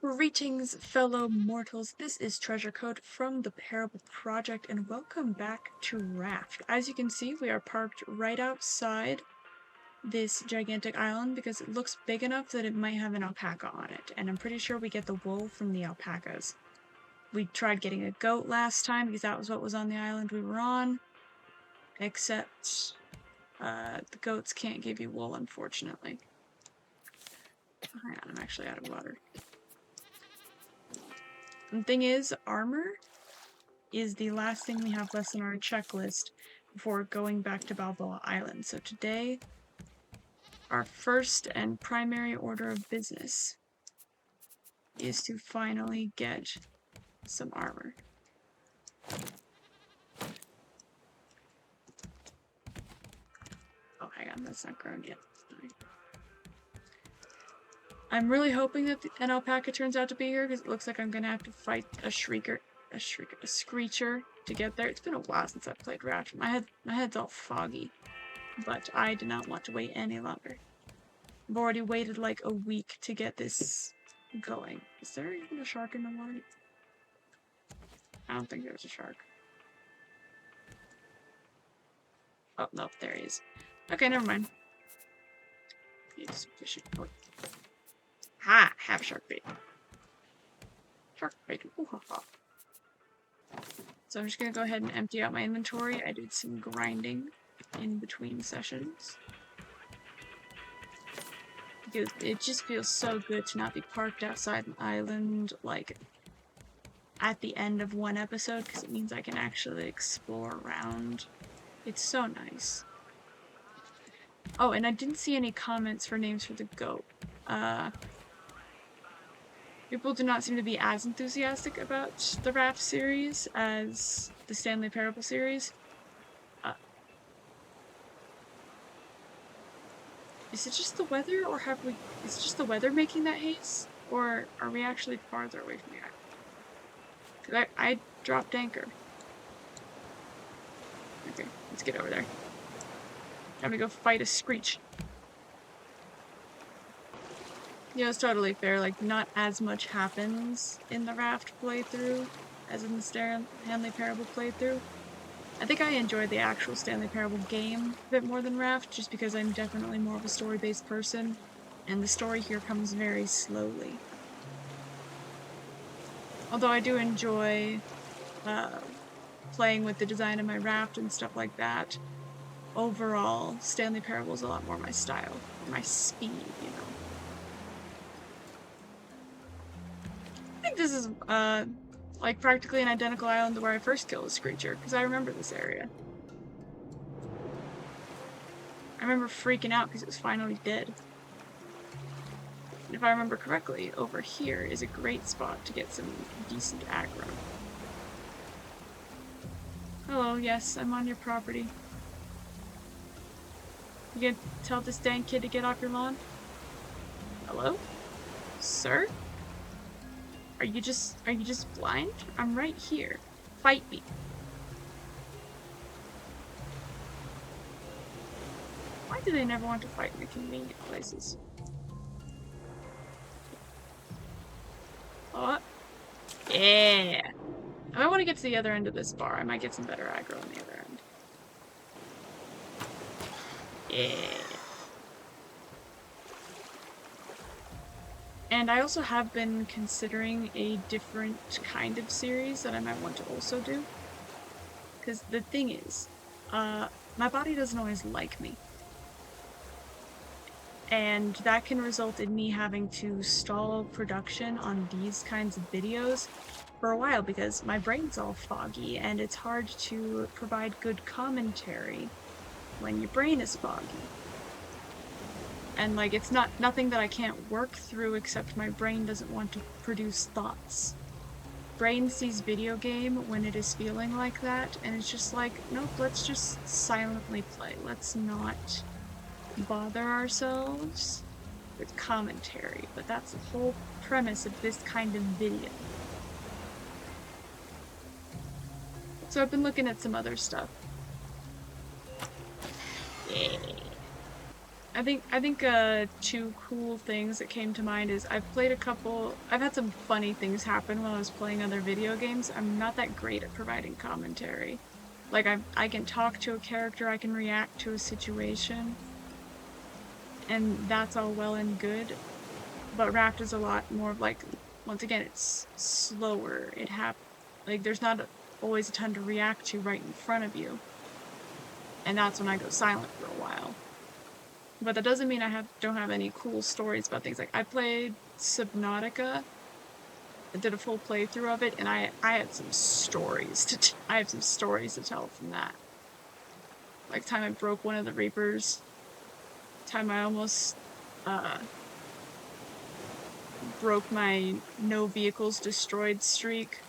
Greetings, fellow mortals. This is Treasure Code from the Parable Project, and welcome back to Raft. As you can see, we are parked right outside this gigantic island because it looks big enough that it might have an alpaca on it, and I'm pretty sure we get the wool from the alpacas. We tried getting a goat last time because that was what was on the island we were on, except the goats can't give you wool, unfortunately. Oh, hang on, I'm actually out of water. The thing is, armor is the last thing we have left on our checklist before going back to Balboa Island. So today, our first and primary order of business is to finally get some armor. Oh, hang on, that's not grown yet. I'm really hoping that an alpaca turns out to be here because it looks like I'm gonna have to fight a screecher to get there. It's been a while since I've played Raft. My head's all foggy, but I did not want to wait any longer. I've already waited like a week to get this going. Is there even a shark in the water? I don't think there's a shark. Oh, no, there he is. Okay, never mind. He's fishing. Oh. Ha! Have shark bait. Shark bait. Ooh, ha, ha. So I'm just gonna go ahead and empty out my inventory. I did some grinding in between sessions. Because it just feels so good to not be parked outside an island, like, at the end of one episode, because it means I can actually explore around. It's so nice. Oh, and I didn't see any comments for names for the goat. People do not seem to be as enthusiastic about the Raft series as the Stanley Parable series. Is it just the weather, or is it just the weather making that haze? Or are we actually farther away from the island? Because I dropped anchor. Okay, let's get over there. Time to go fight a screech. Yeah, it's totally fair. Like, not as much happens in the Raft playthrough as in the Stanley Parable playthrough. I think I enjoy the actual Stanley Parable game a bit more than Raft, just because I'm definitely more of a story-based person, and the story here comes very slowly. Although I do enjoy playing with the design of my raft and stuff like that, overall, Stanley Parable is a lot more my style, my speed, you know. I think this is, like, practically an identical island to where I first killed a screecher, because I remember this area. I remember freaking out because it was finally dead. And if I remember correctly, over here is a great spot to get some decent aggro. Hello, yes, I'm on your property. You gonna tell this dang kid to get off your lawn? Hello? Sir? Are you just blind? I'm right here. Fight me. Why do they never want to fight in the convenient places? Oh. Yeah. If I want to get to the other end of this bar, I might get some better aggro on the other end. Yeah. And I also have been considering a different kind of series that I might want to also do. Because the thing is, my body doesn't always like me. And that can result in me having to stall production on these kinds of videos for a while because my brain's all foggy and it's hard to provide good commentary when your brain is foggy. And like, it's nothing that I can't work through except my brain doesn't want to produce thoughts. Brain sees video game when it is feeling like that, and it's just like, nope, let's just silently play. Let's not bother ourselves with commentary, but that's the whole premise of this kind of video. So I've been looking at some other stuff. Yeah. I think two cool things that came to mind is I've had some funny things happen when I was playing other video games. I'm not that great at providing commentary. Like I can talk to a character, I can react to a situation, and that's all well and good. But Raft is a lot more of like, once again, it's slower. Like there's not always a ton to react to right in front of you, and that's when I go silent for a while. But that doesn't mean don't have any cool stories about things. Like I played Subnautica, I did a full playthrough of it, and I had some stories I have some stories to tell from that. Like time I broke one of the Reapers, time I almost uh broke my no vehicles destroyed streak.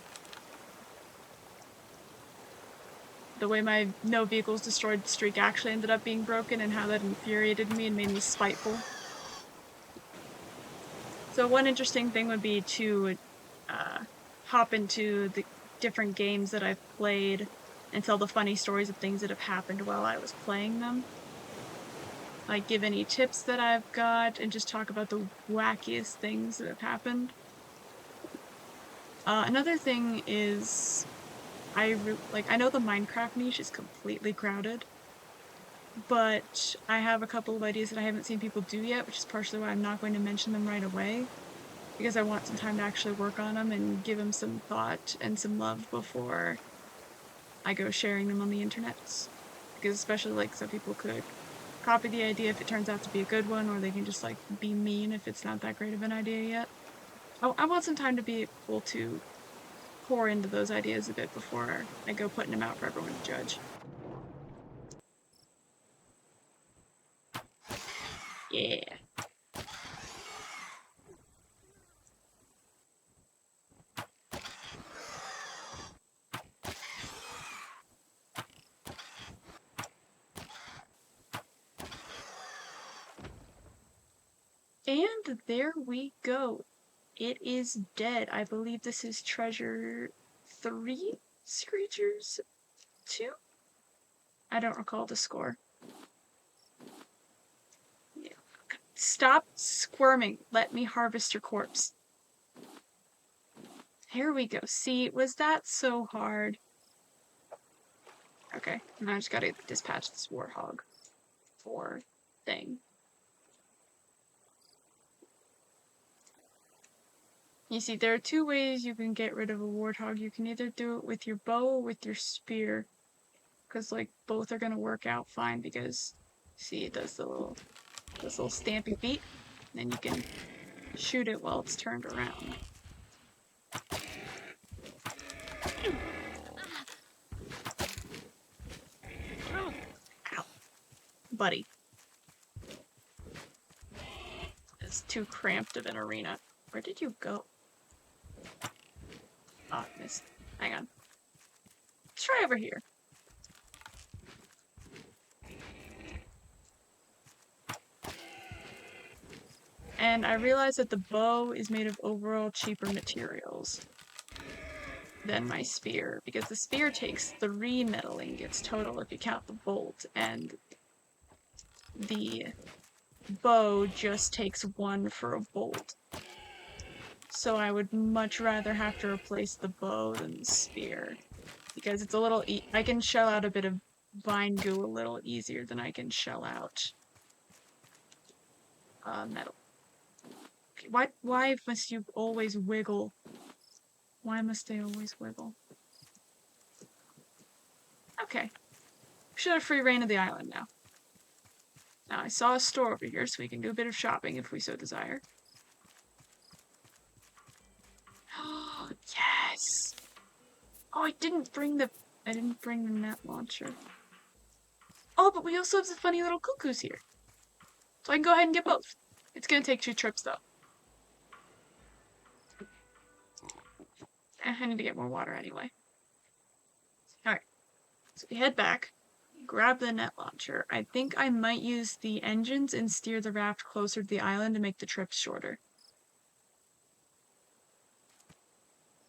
The way my no vehicles destroyed streak actually ended up being broken, and how that infuriated me and made me spiteful. So one interesting thing would be to hop into the different games that I've played and tell the funny stories of things that have happened while I was playing them. Like give any tips that I've got and just talk about the wackiest things that have happened. Another thing is I know the Minecraft niche is completely crowded, but I have a couple of ideas that I haven't seen people do yet, which is partially why I'm not going to mention them right away, because I want some time to actually work on them and give them some thought and some love before I go sharing them on the internet. Because especially like some people could copy the idea if it turns out to be a good one, or they can just like be mean if it's not that great of an idea yet. I want some time to be able to pour into those ideas a bit before I go putting them out for everyone to judge. Yeah. And there we go. It is dead. I believe this is treasure 3? Screechers 2? I don't recall the score. Yeah. Stop squirming. Let me harvest your corpse. Here we go. See, was that so hard? Okay, now I just gotta dispatch this warthog for thing. You see, there are two ways you can get rid of a warthog. You can either do it with your bow or with your spear, because like both are gonna work out fine. Because see, it does this little stampy feet, and then you can shoot it while it's turned around. Ow, buddy, it's too cramped of an arena. Where did you go? Oh, missed. Hang on. Let's try over here. And I realized that the bow is made of overall cheaper materials than my spear, because the spear takes 3 metal ingots total if you count the bolt, and the bow just takes 1 for a bolt. So I would much rather have to replace the bow than the spear, because it's a little I can shell out a bit of vine goo a little easier than I can shell out metal. Why must you always wiggle? Why must they always wiggle? Okay. We should have free reign of the island now. Now I saw a store over here, so we can do a bit of shopping if we so desire. Oh, yes! Oh, I didn't bring the net launcher. Oh, but we also have the funny little cuckoos here. So I can go ahead and get both. It's gonna take 2 trips, though. I need to get more water anyway. Alright. So we head back. Grab the net launcher. I think I might use the engines and steer the raft closer to the island to make the trips shorter.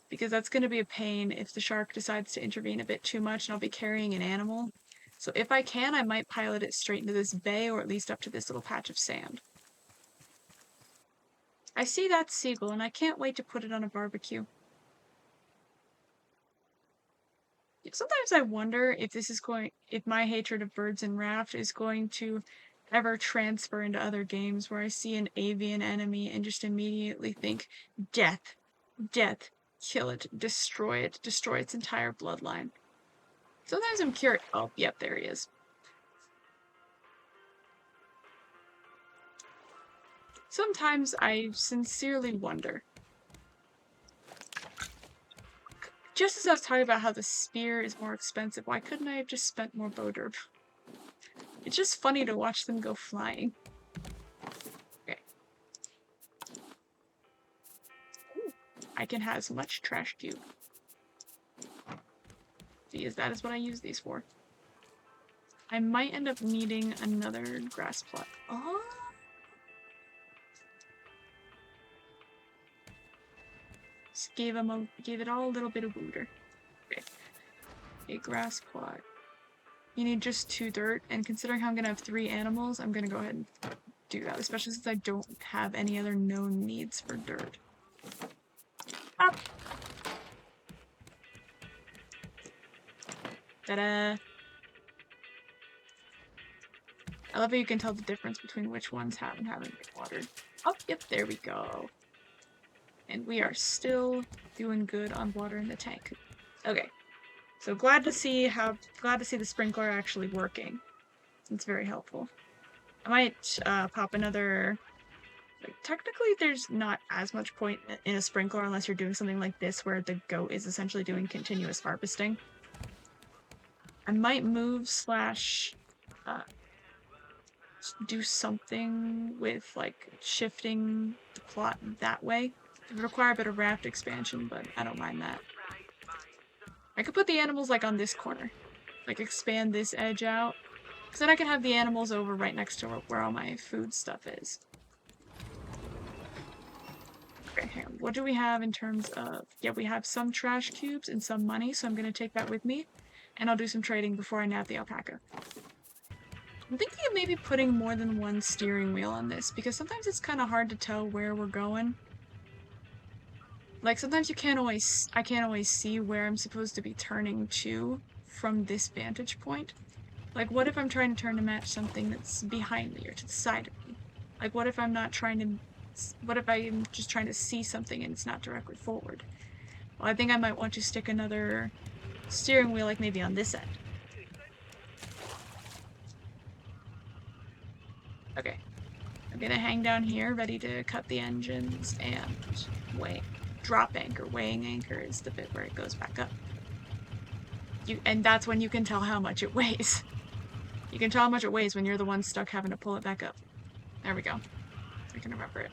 Because that's going to be a pain if the shark decides to intervene a bit too much and I'll be carrying an animal. So if I can, I might pilot it straight into this bay, or at least up to this little patch of sand. I see that seagull, and I can't wait to put it on a barbecue. Sometimes I wonder if if my hatred of birds in Raft is going to ever transfer into other games where I see an avian enemy and just immediately think, death, death, kill it, destroy its entire bloodline. Sometimes I'm curious. Oh, yep, there he is. Sometimes I sincerely wonder. Just as I was talking about how the spear is more expensive, why couldn't I have just spent more bow derb? It's just funny to watch them go flying. Okay. Ooh, I can have as much trash cube. Because that is what I use these for. I might end up needing another grass plot. Oh! Just gave it all a little bit of booter. Okay. A grass plot. You need just 2 dirt, and considering how I'm gonna have 3 animals, I'm gonna go ahead and do that, especially since I don't have any other known needs for dirt. Up! Ta-da! I love how you can tell the difference between which ones have and haven't been watered. Oh, yep, there we go. And we are still doing good on watering the tank. Okay. So glad to see the sprinkler actually working. It's very helpful. I might pop another. Like, technically, there's not as much point in a sprinkler unless you're doing something like this, where the goat is essentially doing continuous harvesting. I might move / do something with like shifting the plot that way. It would require a bit of raft expansion, but I don't mind that. I could put the animals like on this corner, like expand this edge out, because then I can have the animals over right next to where all my food stuff is. Okay, hang on. What do we have in terms of... Yeah, we have some trash cubes and some money, so I'm going to take that with me, and I'll do some trading before I nab the alpaca. I'm thinking of maybe putting more than one steering wheel on this, because sometimes it's kind of hard to tell where we're going. Like, sometimes I can't always see where I'm supposed to be turning to from this vantage point. Like, what if I'm trying to turn to match something that's behind me or to the side of me? Like, what if I'm just trying to see something and it's not directly forward? Well, I think I might want to stick another steering wheel, like maybe on this end. Okay. I'm gonna hang down here, ready to cut the engines and drop anchor. Weighing anchor is the bit where it goes back up. And that's when you can tell how much it weighs. You can tell how much it weighs when you're the one stuck having to pull it back up. There we go. I can remember it.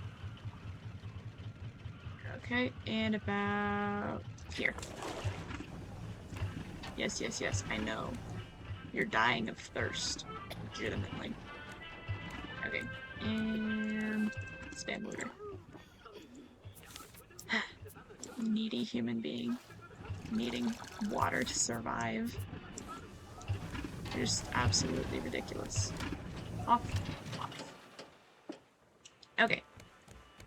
Okay, and about here. Yes, yes, yes, I know. You're dying of thirst. Legitimately. Okay, and stand motor. Needy human being. Needing water to survive. Just absolutely ridiculous. Off. Okay.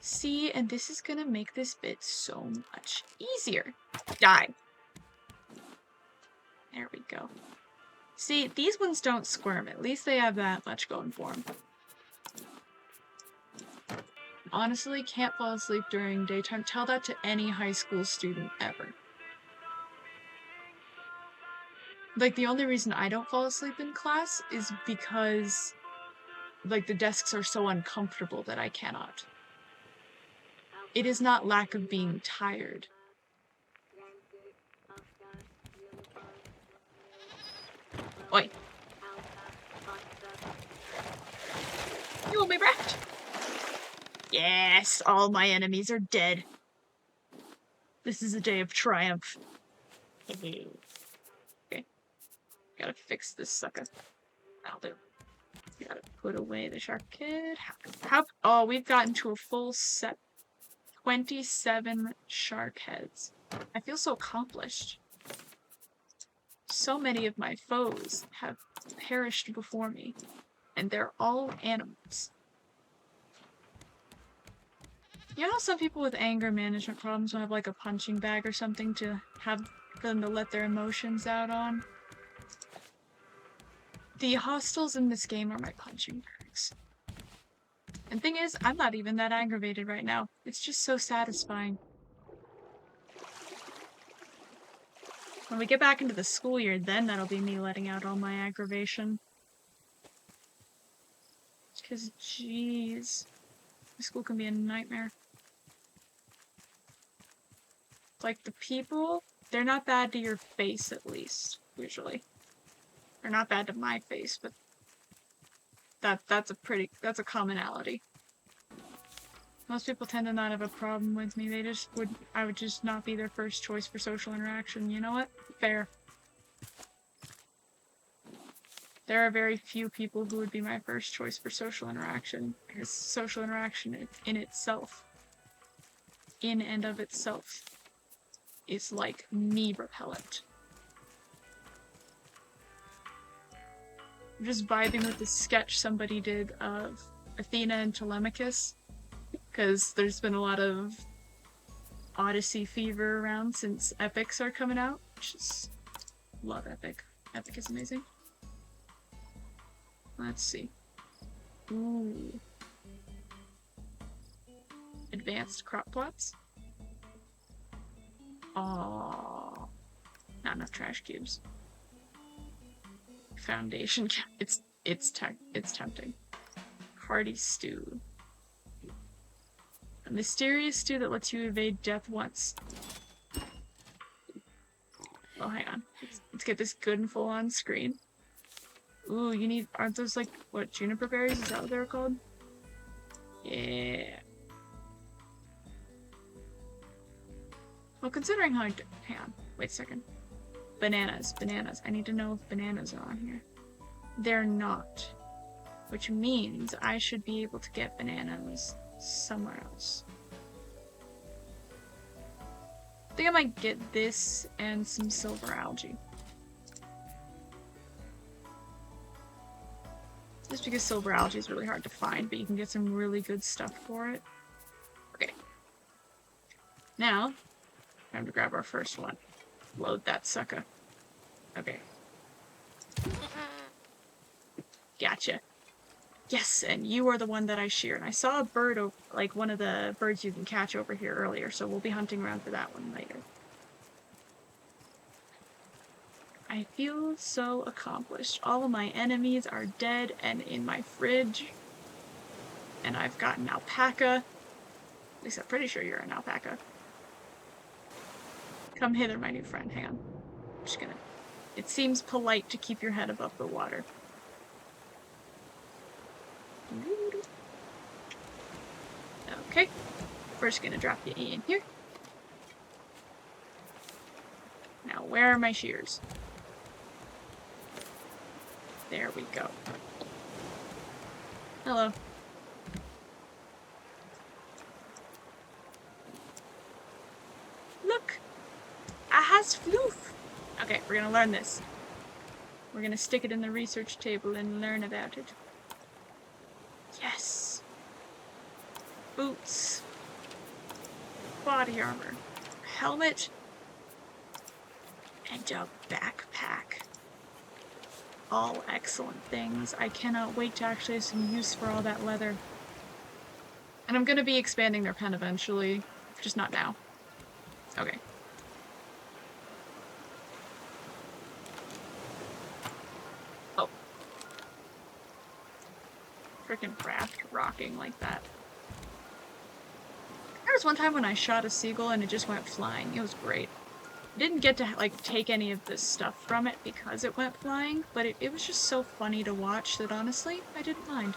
See, and this is gonna make this bit so much easier. Die. There we go. See, these ones don't squirm. At least they have that much going for them. Honestly, can't fall asleep during daytime. Tell that to any high school student ever. Like, the only reason I don't fall asleep in class is because, like, the desks are so uncomfortable that I cannot. It is not lack of being tired. Oi. You want my raft? Yes, all my enemies are dead. This is a day of triumph. Okay. Gotta fix this sucker. That'll do. Gotta put away the shark kid. Oh, we've gotten to a full set. 27 shark heads. I feel so accomplished. So many of my foes have perished before me, and they're all animals. You know how some people with anger management problems will have like a punching bag or something to have for them to let their emotions out on? The hostels in this game are my punching bags. And thing is, I'm not even that aggravated right now. It's just so satisfying. When we get back into the school year, then that'll be me letting out all my aggravation. Because, jeez, school can be a nightmare. Like, the people, they're not bad to your face, at least, usually. They're not bad to my face, but that's a commonality. Most people tend to not have a problem with me. I would just not be their first choice for social interaction. You know what? Fair. There are very few people who would be my first choice for social interaction, because social interaction in itself, in and of itself, is like me repellent. I'm just vibing with the sketch somebody did of Athena and Telemachus, because there's been a lot of Odyssey fever around since epics are coming out, which is... love epic. Epic is amazing. Let's see. Ooh. Advanced crop plots. Oh, not enough trash cubes. Foundation. It's tempting. Hearty stew. A mysterious stew that lets you evade death once. Oh, hang on. Let's get this good and full on screen. Ooh, aren't those like, what, juniper berries? Is that what they're called? Yeah. Well, considering how hang on, wait a second. Bananas. I need to know if bananas are on here. They're not. Which means I should be able to get bananas somewhere else. I think I might get this and some silver algae. Just because silver algae is really hard to find, but you can get some really good stuff for it. Okay. Now, time to grab our first one. Load that sucker. Okay. Gotcha. Yes, and you are the one that I sheared. I saw a bird, like one of the birds you can catch over here earlier, so we'll be hunting around for that one later. I feel so accomplished. All of my enemies are dead and in my fridge. And I've got an alpaca. At least I'm pretty sure you're an alpaca. Come hither, my new friend. Hang on. I'm just gonna... It seems polite to keep your head above the water. Okay. First gonna drop you in here. Now, where are my shears? There we go. Hello. Look! A has floof! Okay, we're gonna learn this. We're gonna stick it in the research table and learn about it. Yes! Boots. Body armor. Helmet. And a backpack. All excellent things. I cannot wait to actually have some use for all that leather. And I'm gonna be expanding their pen eventually. Just not now. Okay. Oh. Frickin' Raft rocking like that. There was one time when I shot a seagull and it just went flying. It was great. I didn't get to, like, take any of this stuff from it because it went flying, but it was just so funny to watch that, honestly, I didn't mind.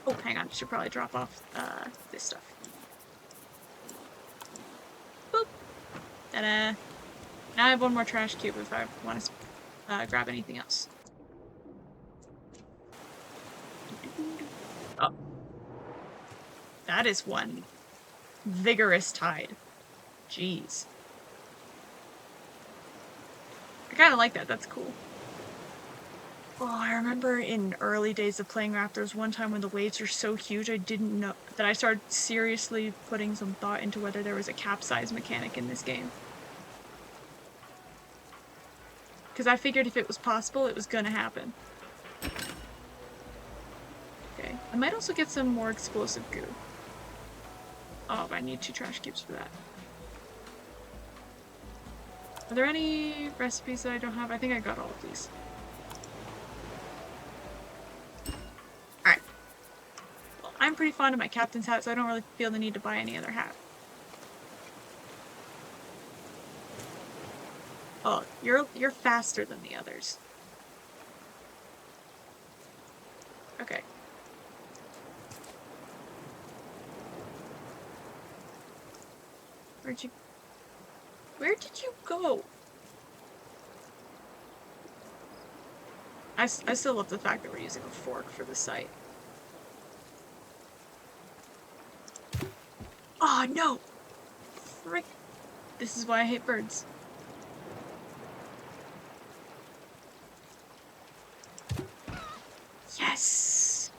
Oh, hang on. I should probably drop off, this stuff. Boop! Ta-da! Now I have one more trash cube if I want to, grab anything else. Oh. That is one vigorous tide. Jeez. I kind of like that. That's cool. Oh, I remember in early days of playing Raft, there was one time when the waves were so huge I didn't know that I started seriously putting some thought into whether there was a capsize mechanic in this game. Because I figured if it was possible, it was gonna happen. Okay. I might also get some more explosive goo. Oh, but I need 2 trash cubes for that. Are there any recipes that I don't have? I think I got all of these. Alright. Well, I'm pretty fond of my captain's hat, so I don't really feel the need to buy any other hat. Oh, you're faster than the others. Okay. Where did you go? I still love the fact that we're using a fork for the site. Oh, no! Frick. This is why I hate birds. Yes!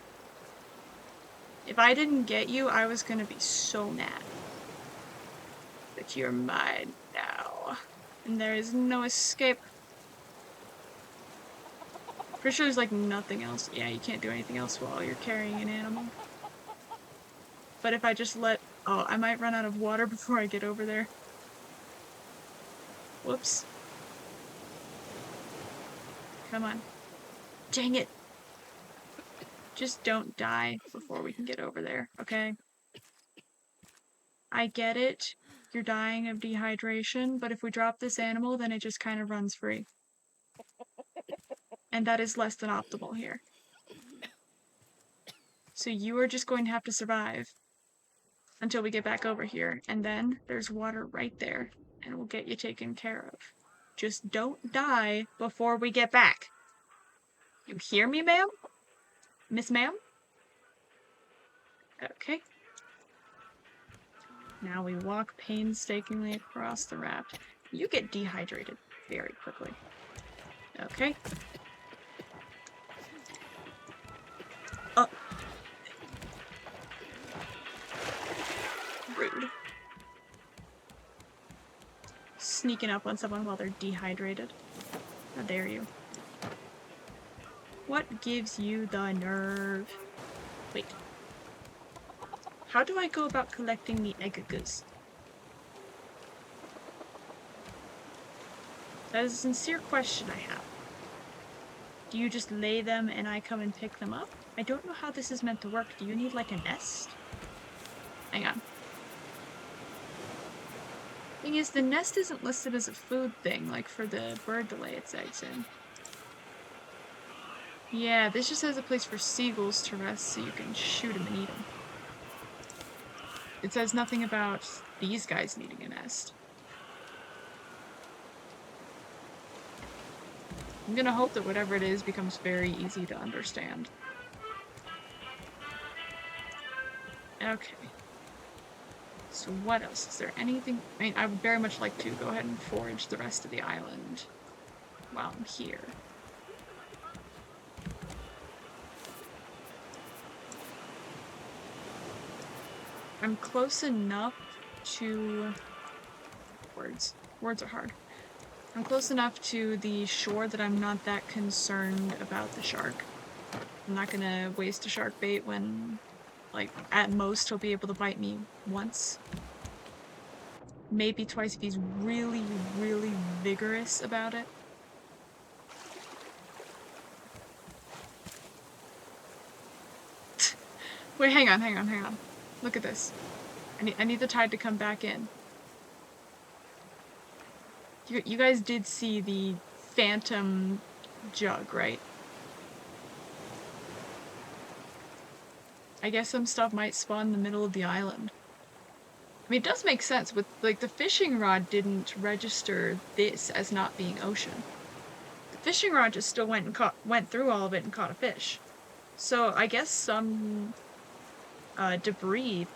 If I didn't get you, I was gonna be so mad. But you're mine now. And there is no escape. Pretty sure there's like nothing else. Yeah, you can't do anything else while you're carrying an animal. But if I just let... Oh, I might run out of water before I get over there. Whoops. Come on. Dang it. Just don't die before we can get over there, okay? I get it. You're dying of dehydration, but if we drop this animal, then it just kind of runs free. And that is less than optimal here. So you are just going to have to survive until we get back over here, and then there's water right there, and we'll get you taken care of. Just don't die before we get back. You hear me, ma'am? Miss ma'am? Okay. Now we walk painstakingly across the raft. You get dehydrated very quickly. Okay. Rude. Sneaking up on someone while they're dehydrated. How dare you? What gives you the nerve? Wait. How do I go about collecting the eggagas? That is a sincere question I have. Do you just lay them and I come and pick them up? I don't know how this is meant to work. Do you need like a nest? Hang on. Thing is, the nest isn't listed as a food thing, like for the bird to lay its eggs in. Yeah, this just has a place for seagulls to rest so you can shoot them and eat them. It says nothing about these guys needing a nest. I'm gonna hope that whatever it is becomes very easy to understand. Okay. So what else? Is there anything? I mean, I would very much like to go ahead and forage the rest of the island while I'm here. I'm close enough to... Words are hard. I'm close enough to the shore that I'm not that concerned about the shark. I'm not gonna waste a shark bait when, like, at most he'll be able to bite me once. Maybe twice if he's really, really vigorous about it. Wait, hang on. Look at this. I need the tide to come back in. You guys did see the phantom jug, right? I guess some stuff might spawn in the middle of the island. I mean, it does make sense. With like the fishing rod didn't register this as not being ocean. The fishing rod just still went through all of it and caught a fish. So I guess some debris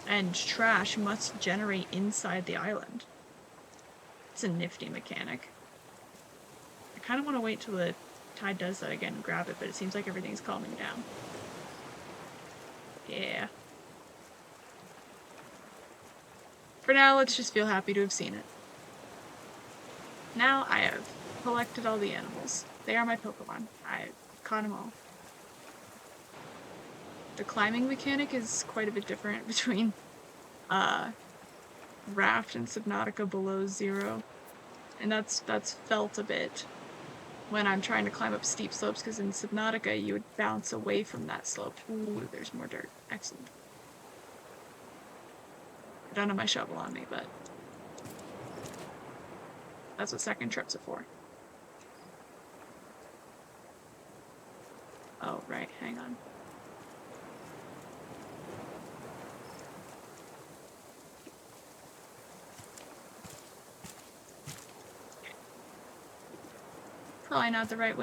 and trash must generate inside the island. It's a nifty mechanic. kind of want to wait till the tide does that again and grab it, but it seems like everything's calming down. Yeah. For now, let's just feel happy to have seen it. Now I have collected all the animals. They are my Pokemon. I've caught them all. The climbing mechanic is quite a bit different between Raft and Subnautica below zero. And that's felt a bit when I'm trying to climb up steep slopes, because in Subnautica you would bounce away from that slope. Ooh, there's more dirt. Excellent. I don't have my shovel on me, but that's what second trips are for. Oh, right, hang on. Probably not the right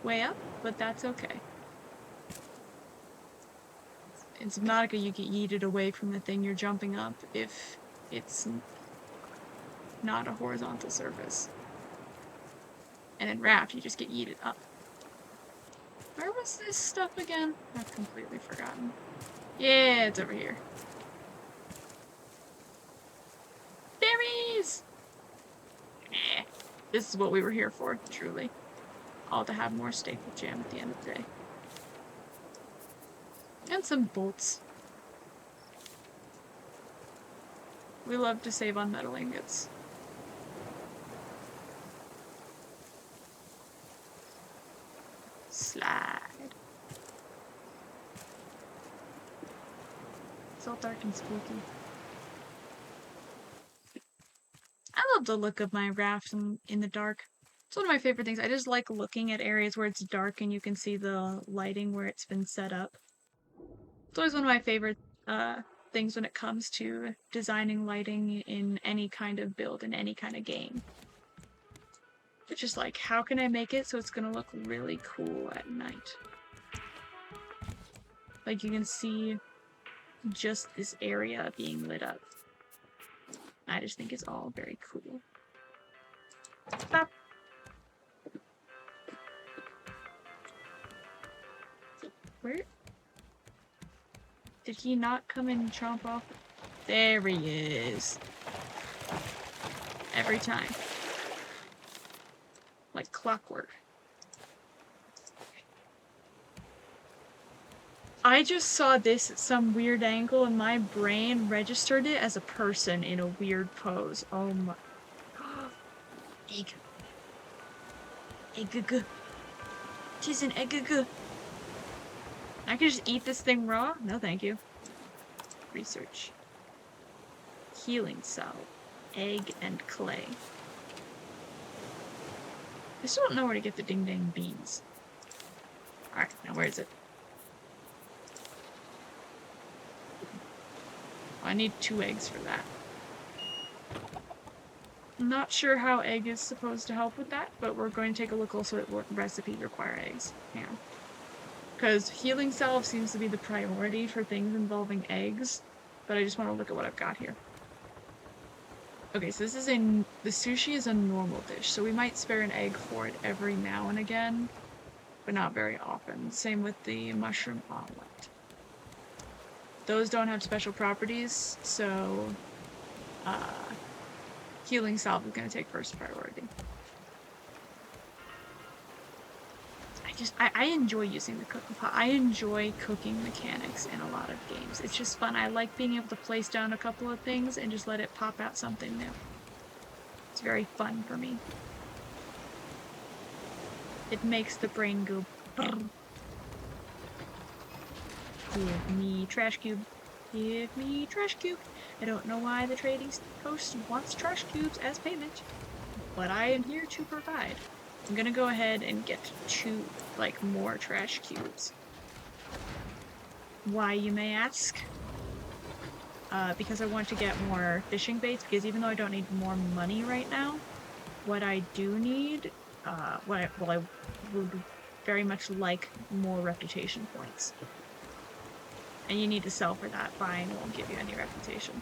way up, but that's okay. In Subnautica, you get yeeted away from the thing you're jumping up if it's not a horizontal surface. And in Raft, you just get yeeted up. Where was this stuff again? I've completely forgotten. Yeah, it's over here. Berries! Eh. This is what we were here for, truly. All to have more staple jam at the end of the day. And some bolts. We love to save on metal ingots. Slide. It's all dark and spooky. I love the look of my raft in the dark. It's one of my favorite things. I just like looking at areas where it's dark and you can see the lighting where it's been set up. It's always one of my favorite things when it comes to designing lighting in any kind of build, in any kind of game. It's just like, how can I make it so it's gonna look really cool at night? Like, you can see just this area being lit up. I just think it's all very cool. Stop! Where? Did he not come and chomp off? There he is. Every time. Like clockwork. I just saw this at some weird angle and my brain registered it as a person in a weird pose. Oh my. Egg. Egg. Tis an egg. I could just eat this thing raw? No, thank you. Research. Healing cell. Egg and clay. I still don't know where to get the ding dang beans. Alright, now where is it? I need 2 eggs for that. I'm not sure how egg is supposed to help with that, but we're going to take a look also at what recipes require eggs. Yeah. Because healing salve seems to be the priority for things involving eggs, but I just want to look at what I've got here. Okay, so this is the sushi is a normal dish, so we might spare an egg for it every now and again, but not very often. Same with the mushroom omelet. Those don't have special properties, so healing salve is going to take first priority. I enjoy using the cooking pot. I enjoy cooking mechanics in a lot of games. It's just fun. I like being able to place down a couple of things and just let it pop out something new. It's very fun for me. It makes the brain go brrr. Give me trash cube. Give me trash cube. I don't know why the trading post wants trash cubes as payment, but I am here to provide. I'm gonna go ahead and get 2, more trash cubes. Why, you may ask? Because I want to get more fishing baits, because even though I don't need more money right now, what I do need, I would very much like more reputation points. And you need to sell for that. Buying won't give you any reputation.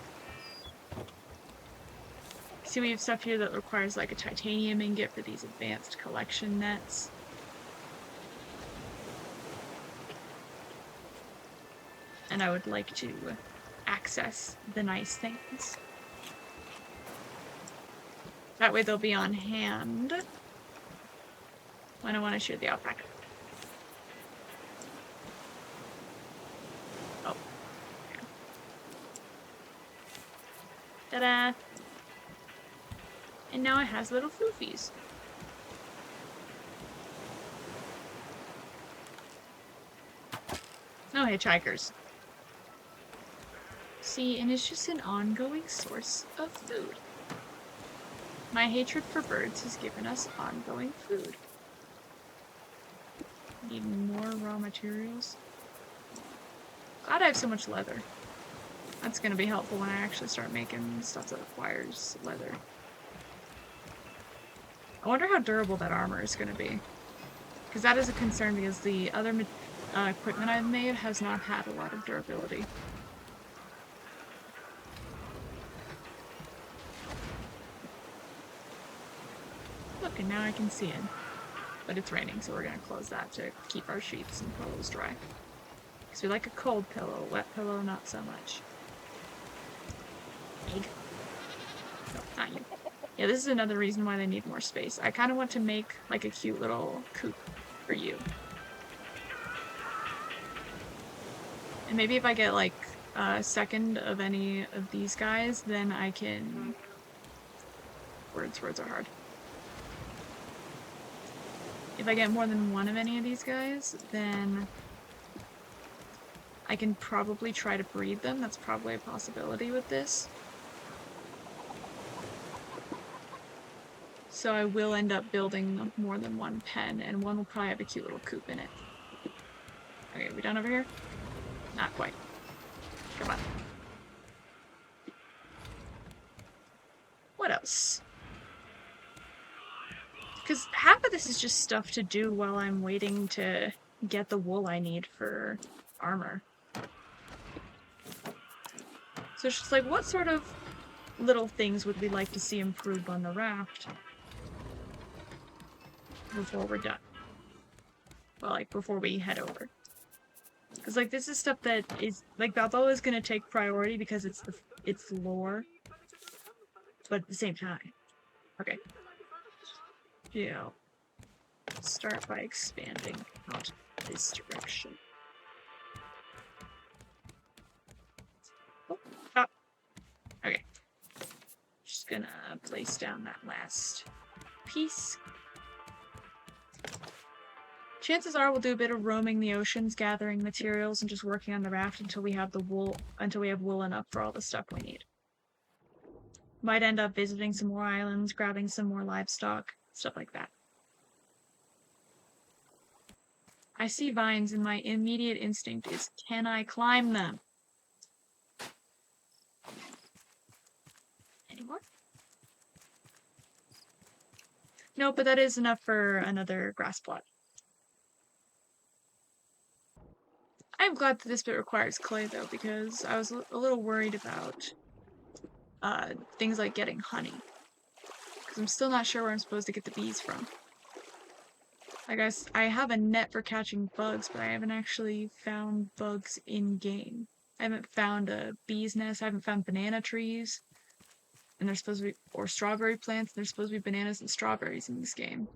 See, we have stuff here that requires like a titanium ingot for these advanced collection nets. And I would like to access the nice things. That way they'll be on hand when I want to shoot the alpaca. Oh. Okay. Ta-da! And now it has little foofies. No hitchhikers. See, and it's just an ongoing source of food. My hatred for birds has given us ongoing food. Need more raw materials. Glad I have so much leather. That's gonna be helpful when I actually start making stuff that requires leather. I wonder how durable that armor is gonna be. Because that is a concern, because the other equipment I've made has not had a lot of durability. Look, and now I can see it. But it's raining, so we're gonna close that to keep our sheets and pillows dry. Because we like a cold pillow, wet pillow, not so much. Egg. No, not you. Yeah, this is another reason why they need more space. I kind of want to make like a cute little coop for you. And maybe if I get like a second of any of these guys, then I can... Words are hard. If I get more than one of any of these guys, then I can probably try to breed them. That's probably a possibility with this. So I will end up building more than one pen, and one will probably have a cute little coop in it. Okay, are we done over here? Not quite. Come on. What else? Because half of this is just stuff to do while I'm waiting to get the wool I need for armor. So it's just like, what sort of little things would we like to see improved on the raft before we're done? Well, like, before we head over. Because, like, this is stuff that is, like, Balboa is going to take priority because it's lore. But at the same time. Okay. Yeah. Start by expanding out this direction. Oh, ah. Okay. Just gonna place down that last piece. Chances are we'll do a bit of roaming the oceans, gathering materials, and just working on the raft until we have wool enough for all the stuff we need. Might end up visiting some more islands, grabbing some more livestock, stuff like that. I see vines and my immediate instinct is, can I climb them? Any more? No, but that is enough for another grass plot. I'm glad that this bit requires clay, though, because I was a little worried about things like getting honey. Because I'm still not sure where I'm supposed to get the bees from. I guess I have a net for catching bugs, but I haven't actually found bugs in-game. I haven't found a bee's nest, I haven't found banana trees. And there's supposed to be, or strawberry plants, there's supposed to be bananas and strawberries in this game.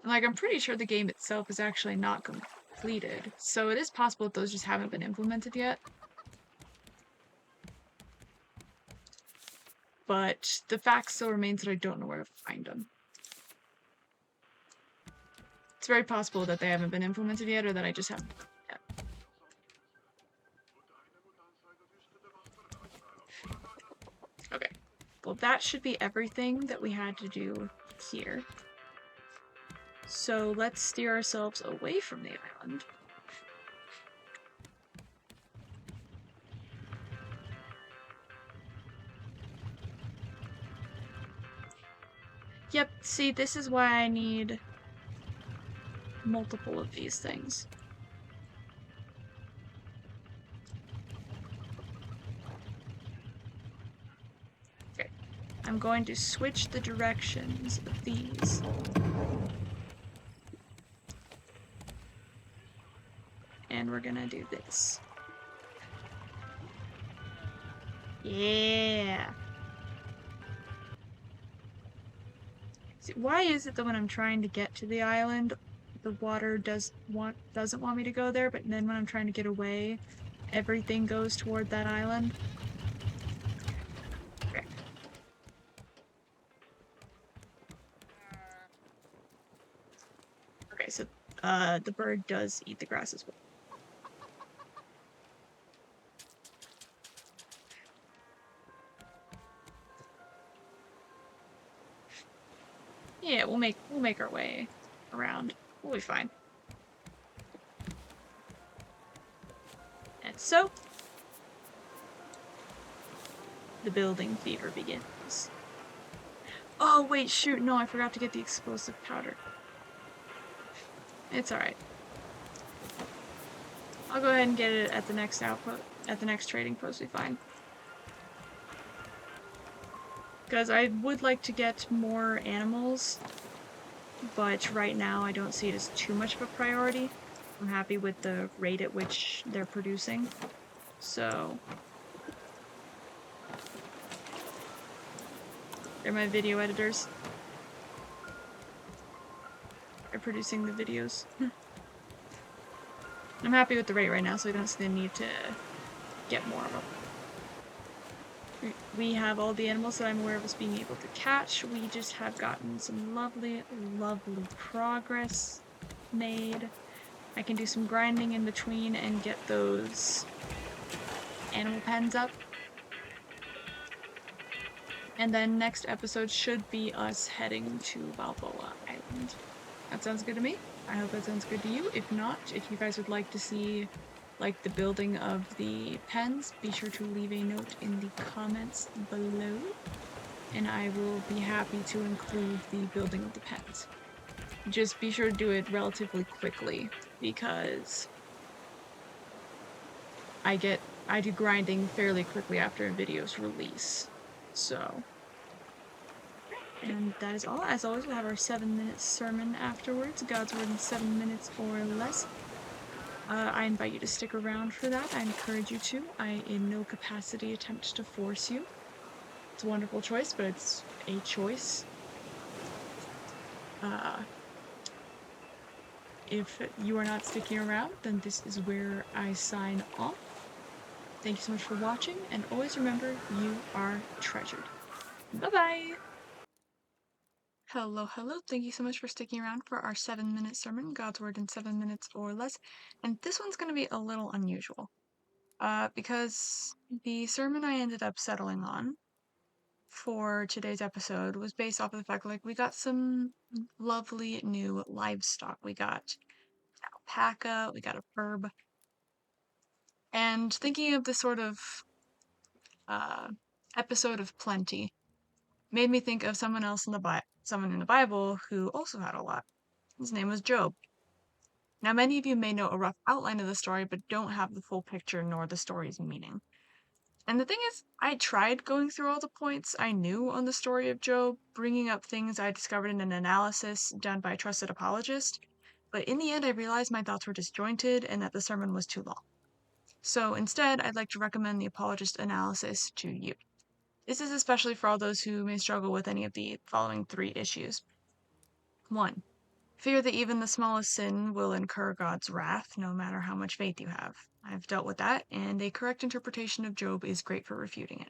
And, like, I'm pretty sure the game itself is actually not completed, so it is possible that those just haven't been implemented yet. But the fact still remains that I don't know where to find them. It's very possible that they haven't been implemented yet, or that I just haven't yet. Okay. Well, that should be everything that we had to do here. So let's steer ourselves away from the island. Yep, see, this is why I need multiple of these things. Okay. I'm going to switch the directions of these. And we're gonna do this. Yeah. See, why is it that when I'm trying to get to the island, the water doesn't want me to go there, but then when I'm trying to get away, everything goes toward that island? Okay. Okay, so the bird does eat the grass as well. Yeah, we'll make our way around. We'll be fine. And so the building fever begins. Oh wait, shoot, no, I forgot to get the explosive powder. It's alright. I'll go ahead and get it at the next output, at the next trading post we find. Because I would like to get more animals, but right now I don't see it as too much of a priority. I'm happy with the rate at which they're producing. So they're my video editors. They're producing the videos. I'm happy with the rate right now, so I don't see the need to get more of them. We have all the animals that I'm aware of us being able to catch. We just have gotten some lovely, lovely progress made. I can do some grinding in between and get those animal pens up. And then next episode should be us heading to Balboa Island. That sounds good to me. I hope that sounds good to you. If not, if you guys would like to see like the building of the pens, be sure to leave a note in the comments below, and I will be happy to include the building of the pens. Just be sure to do it relatively quickly, because I do grinding fairly quickly after a video's release. So, and that is all. As always, we'll have our 7-minute sermon afterwards, God's Word in 7 minutes or less. I invite you to stick around for that. I encourage you to. I, in no capacity, attempt to force you. It's a wonderful choice, but it's a choice. If you are not sticking around, then this is where I sign off. Thank you so much for watching, and always remember, you are treasured. Bye-bye! Hello, hello. Thank you so much for sticking around for our 7-minute sermon, God's Word in 7 minutes or less. And this one's going to be a little unusual. Because the sermon I ended up settling on for today's episode was based off of the fact, like, we got some lovely new livestock. We got alpaca, we got a burb. And thinking of this sort of episode of plenty made me think of someone in the Bible who also had a lot. His name was Job. Now, many of you may know a rough outline of the story, but don't have the full picture nor the story's meaning. And the thing is, I tried going through all the points I knew on the story of Job, bringing up things I discovered in an analysis done by a trusted apologist, but in the end I realized my thoughts were disjointed and that the sermon was too long. So instead, I'd like to recommend the apologist analysis to you. This is especially for all those who may struggle with any of the following 3 issues. 1. Fear that even the smallest sin will incur God's wrath, no matter how much faith you have. I've dealt with that, and a correct interpretation of Job is great for refuting it.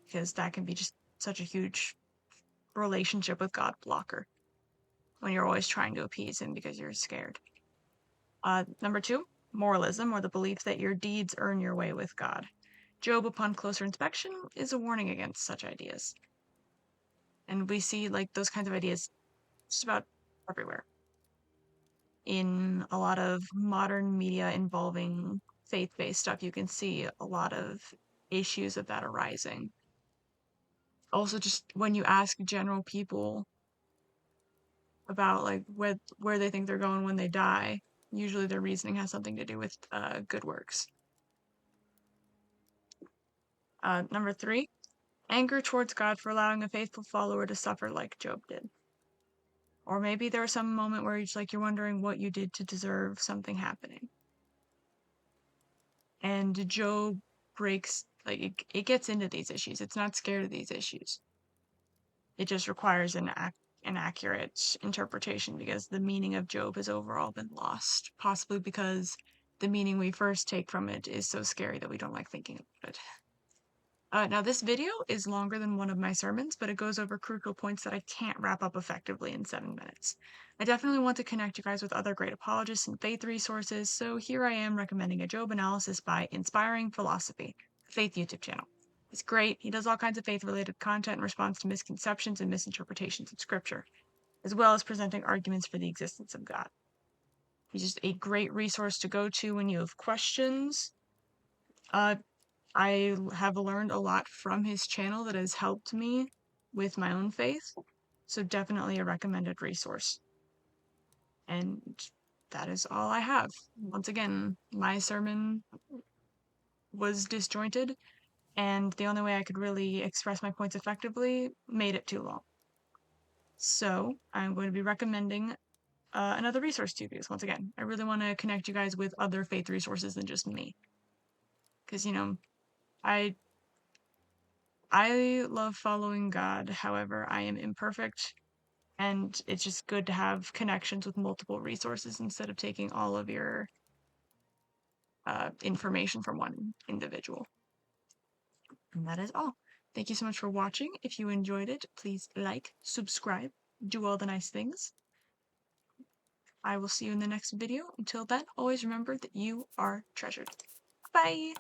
Because that can be just such a huge relationship with God blocker when you're always trying to appease him because you're scared. Number 2, moralism, or the belief that your deeds earn your way with God. Job, upon closer inspection, is a warning against such ideas. And we see like those kinds of ideas just about everywhere. In a lot of modern media involving faith-based stuff, you can see a lot of issues of that arising. Also, just when you ask general people about like where they think they're going when they die, usually their reasoning has something to do with good works. Number 3, Anger towards God for allowing a faithful follower to suffer like Job did. Or maybe there's some moment where you're wondering what you did to deserve something happening. And Job breaks, it gets into these issues. It's not scared of these issues. It just requires an accurate interpretation because the meaning of Job has overall been lost, possibly because the meaning we first take from it is so scary that we don't like thinking about it. Now, this video is longer than one of my sermons, but it goes over crucial points that I can't wrap up effectively in 7 minutes. I definitely want to connect you guys with other great apologists and faith resources, so here I am recommending a Job analysis by Inspiring Philosophy, a faith YouTube channel. It's great. He does all kinds of faith-related content in response to misconceptions and misinterpretations of Scripture, as well as presenting arguments for the existence of God. He's just a great resource to go to when you have questions. I have learned a lot from his channel that has helped me with my own faith, so definitely a recommended resource. And that is all I have. Once again, my sermon was disjointed, and the only way I could really express my points effectively made it too long. So I'm going to be recommending another resource to you because, once again, I really want to connect you guys with other faith resources than just me. Because, I love following God, however, I am imperfect, and it's just good to have connections with multiple resources instead of taking all of your information from one individual. And that is all. Thank you so much for watching. If you enjoyed it, please like, subscribe, do all the nice things. I will see you in the next video. Until then, always remember that you are treasured. Bye!